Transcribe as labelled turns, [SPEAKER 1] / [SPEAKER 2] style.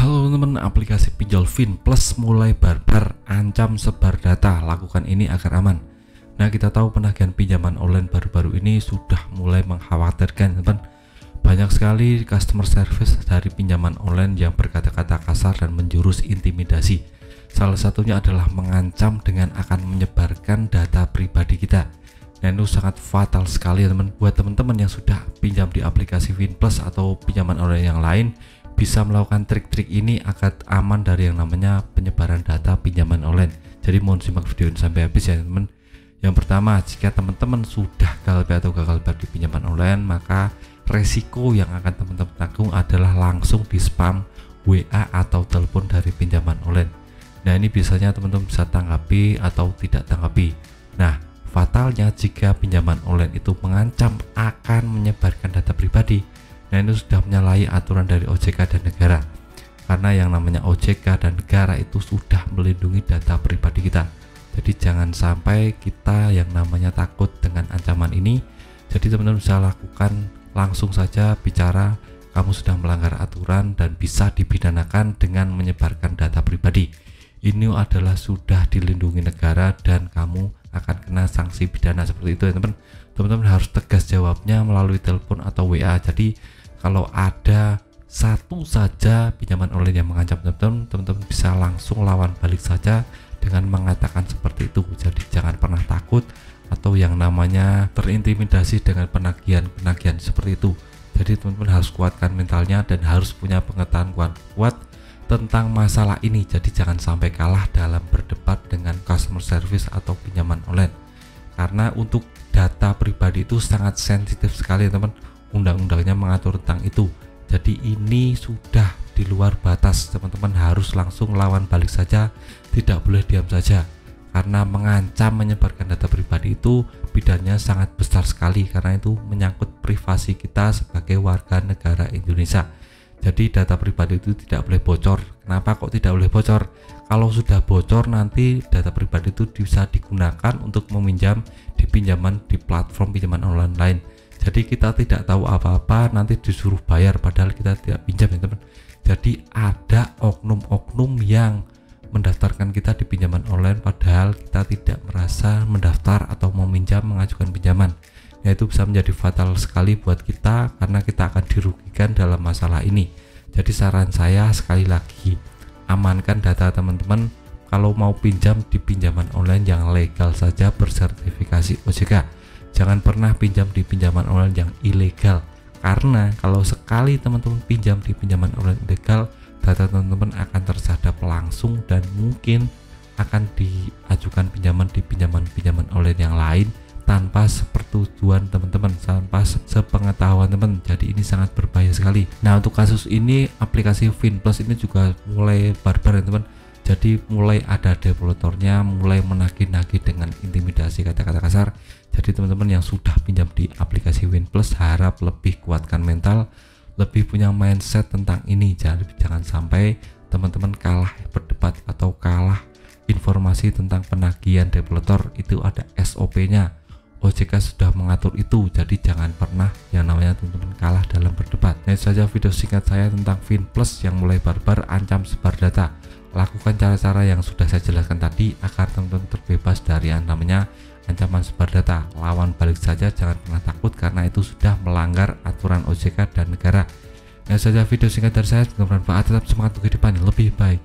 [SPEAKER 1] Halo teman-teman, aplikasi pinjol Finplus mulai barbar, ancam sebar data, lakukan ini agar aman. Nah, kita tahu penagihan pinjaman online baru-baru ini sudah mulai mengkhawatirkan teman. Banyak sekali customer service dari pinjaman online yang berkata-kata kasar dan menjurus intimidasi. Salah satunya adalah mengancam dengan akan menyebarkan data pribadi kita. Nah, itu sangat fatal sekali teman. Buat teman-teman yang sudah pinjam di aplikasi Finplus atau pinjaman online yang lain, bisa melakukan trik-trik ini agar aman dari yang namanya penyebaran data pinjaman online. Jadi mohon simak video ini sampai habis ya teman. Yang pertama, jika teman-teman sudah gagal bayar di pinjaman online, maka resiko yang akan teman-teman tanggung adalah langsung di spam WA atau telepon dari pinjaman online. Nah, ini biasanya teman-teman bisa tanggapi atau tidak tanggapi. Nah, fatalnya jika pinjaman online itu mengancam akan menyebarkan data pribadi, nah ini sudah menyalahi aturan dari OJK dan negara, karena yang namanya OJK dan negara itu sudah melindungi data pribadi kita. Jadi jangan sampai kita yang namanya takut dengan ancaman ini. Jadi teman-teman bisa lakukan langsung saja bicara kamu sudah melanggar aturan dan bisa dipidanakan dengan menyebarkan data pribadi. Ini adalah sudah dilindungi negara dan kamu akan kena sanksi pidana seperti itu ya teman. Teman-teman harus tegas jawabnya melalui telepon atau WA. Jadi kalau ada satu saja pinjaman online yang mengancam teman-teman bisa langsung lawan balik saja dengan mengatakan seperti itu. Jadi jangan pernah takut atau yang namanya terintimidasi dengan penagihan seperti itu. Jadi teman-teman harus kuatkan mentalnya dan harus punya pengetahuan kuat tentang masalah ini. Jadi jangan sampai kalah dalam berdebat dengan customer service atau pinjaman online, karena untuk data pribadi itu sangat sensitif sekali teman. Undang-undangnya mengatur tentang itu. Jadi ini sudah di luar batas, teman-teman harus langsung lawan balik saja, tidak boleh diam saja, karena mengancam menyebarkan data pribadi itu pidananya sangat besar sekali, karena itu menyangkut privasi kita sebagai warga negara Indonesia. Jadi data pribadi itu tidak boleh bocor. Kenapa kok tidak boleh bocor? Kalau sudah bocor nanti data pribadi itu bisa digunakan untuk meminjam di pinjaman di platform pinjaman online lain. Jadi kita tidak tahu apa-apa, nanti disuruh bayar padahal kita tidak pinjam ya teman. Jadi ada oknum-oknum yang mendaftarkan kita di pinjaman online padahal kita tidak merasa mendaftar atau meminjam mengajukan pinjaman. Nah, itu bisa menjadi fatal sekali buat kita karena kita akan dirugikan dalam masalah ini. Jadi saran saya sekali lagi, amankan data teman-teman. Kalau mau pinjam di pinjaman online yang legal saja bersertifikasi OJK. Jangan pernah pinjam di pinjaman online yang ilegal, karena kalau sekali teman-teman pinjam di pinjaman online ilegal, data teman-teman akan tersadap langsung dan mungkin akan diajukan pinjaman di pinjaman online yang lain tanpa sepersetujuan teman-teman, tanpa sepengetahuan teman. Jadi ini sangat berbahaya sekali. Nah, untuk kasus ini aplikasi Finplus ini juga mulai barbar ya teman. Jadi mulai ada developernya mulai menagih-nagih dengan intimidasi kata-kata kasar. Jadi teman-teman yang sudah pinjam di aplikasi Finplus harap lebih kuatkan mental, lebih punya mindset tentang ini. Jadi jangan sampai teman-teman kalah berdebat atau kalah informasi tentang penagihan developer. Itu ada SOP-nya. OJK sudah mengatur itu. Jadi jangan pernah yang namanya teman-teman kalah dalam berdebat. Nah, itu saja video singkat saya tentang Finplus yang mulai barbar, ancam sebar data. Lakukan cara-cara yang sudah saya jelaskan tadi agar teman-teman terbebas dari yang namanya ancaman sebar data. Lawan balik saja, jangan pernah takut karena itu sudah melanggar aturan OJK dan negara. Nah, saja video singkat dari saya, semoga bermanfaat. Tetap semangat untuk kehidupan yang lebih baik.